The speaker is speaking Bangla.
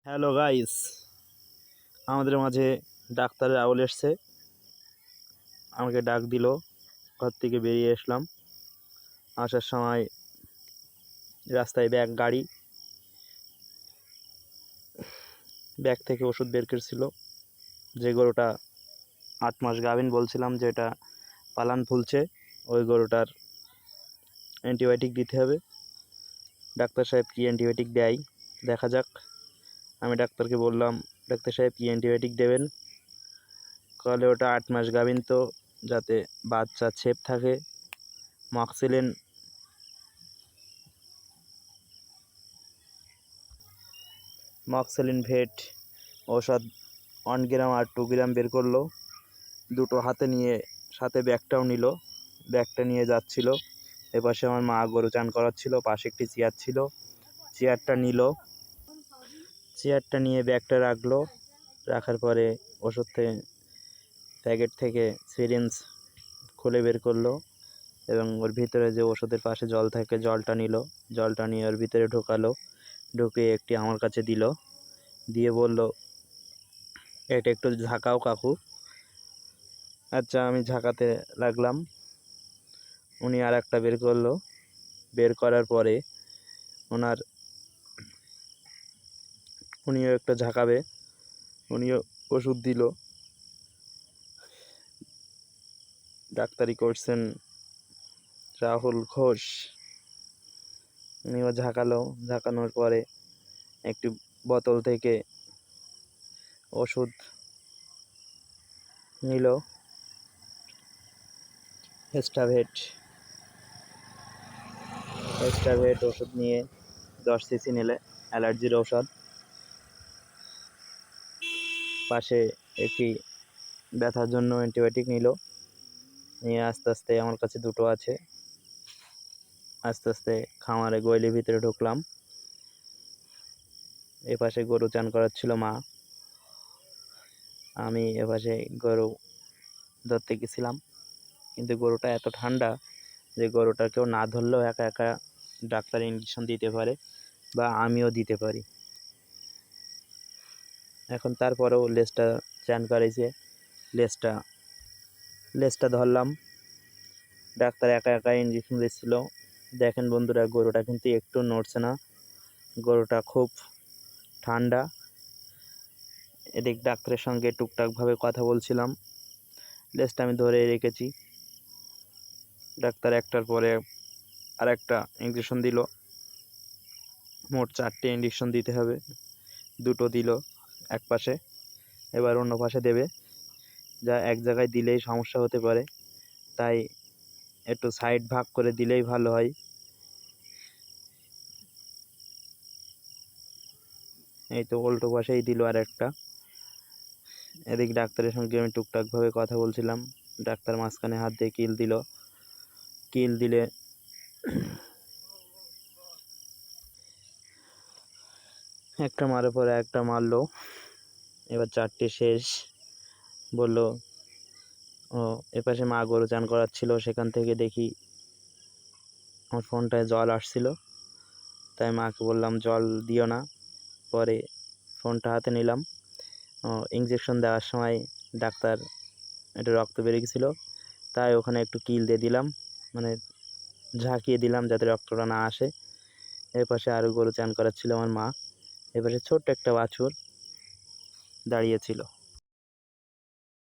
হ্যালো গাইস, আমাদের মাঝে ডাক্তার রাহুল এসছে। আমাকে ডাক দিল, ঘর থেকে বেরিয়ে আসলাম। আসার সময় রাস্তায় ব্যাগ থেকে ওষুধ বের করছিল। যে গরুটা 8 মাস গাভিন বলছিলাম, যেটা পালান ফুলছে, ওই গরুটার অ্যান্টিবায়োটিক দিতে হবে। ডাক্তার সাহেব কী অ্যান্টিবায়োটিক দেয় দেখা যাক। আমি ডাক্তারকে বললাম, ডাক্তার সাহেব কী অ্যান্টিবায়োটিক দেবেন? তাহলে ওটা 8 মাস গাভিন, তো যাতে বাচ্চা ছেপ থাকে, মক্সিলিন ভেট ঔষধ 1 গ্রাম আর 2 গ্রাম বের করলো। দুটো হাতে নিয়ে সাথে ব্যাগটাও নিল। ব্যাগটা নিয়ে যাচ্ছিল। এপাশে আমার মা গরু চান করাচ্ছিল, পাশে একটি চেয়ার ছিল। চেয়ারটা নিয়ে ব্যাগটা রাখলো। রাখার পরে ওষুধ প্যাকেট থেকে সিরিঞ্জ খুলে বের করলো এবং ওর ভিতরে যে ওষুধের পাশে জল থাকে, জলটা নিল। জলটা নিয়ে ওর ভিতরে ঢোকালো। ঢুকিয়ে একটি আমার কাছে দিল, দিয়ে বলল, এটা একটু ঝাঁকাও কাকু। আচ্ছা, আমি ঝাঁকাতে লাগলাম। উনি আর একটা বের করলো। বের করার পরে উনিও একটা ঝাঁকাবে। উনিও ওষুধ দিল। ডাক্তারি করছেন রাহুল ঘোষ। উনিও ঝাঁকালো। ঝাঁকানোর পরে একটি বোতল থেকে ওষুধ নিল, এক্সট্রাভেট ওষুধ নিয়ে 10 সিসি নিলে, অ্যালার্জির ঔষধ। পাশে একটি ব্যথার জন্য অ্যান্টিবায়োটিক নিল। নিয়ে আস্তে আস্তে, আমার কাছে দুটো আছে, আস্তে আস্তে খামারে গোয়ালির ভিতরে ঢুকলাম। এপাশে গরু চান করাচ্ছিল মা। আমি এপাশে গরু ধরতে গেছিলাম, কিন্তু গরুটা এত ঠান্ডা যে গরুটা কেউ না ধরলেও একা একা ডাক্তার ইঞ্জেকশন দিতে পারে, বা আমিও দিতে পারি। এখন তারপরেও লেজটা চান করেছে, লেজটা ধরলাম। ডাক্তার একা একা ইঞ্জেকশন দিচ্ছিল। দেখেন বন্ধুরা, গরুটা কিন্তু একটু নড়ছে না। গরুটা খুব ঠান্ডা। এদিক ডাক্তারের সঙ্গে টুকটাকভাবে কথা বলছিলাম। লেজটা আমি ধরে রেখেছি। ডাক্তার একটার পরে আর একটা ইঞ্জেকশন দিল। মোট 4টে ইঞ্জেকশন দিতে হবে। দুটো দিল এক পাশে, এবার অন্য পাশে দেবে। যা এক জায়গায় দিলেই সমস্যা হতে পারে, তাই একটু সাইড ভাগ করে দিলেই ভালো হয়। এই তো উল্টো পাশেই দিল আর একটা। এদিক ডাক্তারের সঙ্গে আমি টুকটাকভাবে কথা বলছিলাম। ডাক্তার মাঝখানে হাত দিয়ে কিল দিল। কিল দিলে একটা মারার পরে একটা মারলো। এবার 4টে শেষ বলল। ও, এপাশে মা গরু চান করাচ্ছিল, সেখান থেকে দেখি আমার ফোনটায় জল আসছিল। তাই মাকে বললাম, জল দিও না। পরে ফোনটা হাতে নিলাম। ইঞ্জেকশন দেওয়ার সময় ডাক্তার একটু রক্ত বেরিয়ে গেছিলো, তাই ওখানে একটু কিল দিয়ে দিলাম, মানে ঝাঁকিয়ে দিলাম যাতে রক্তটা না আসে। এপাশে আরও গরু চান করাচ্ছিল আমার মা। এপাশে ছোট্ট একটা বাছুর দাঁড়িয়েছিল।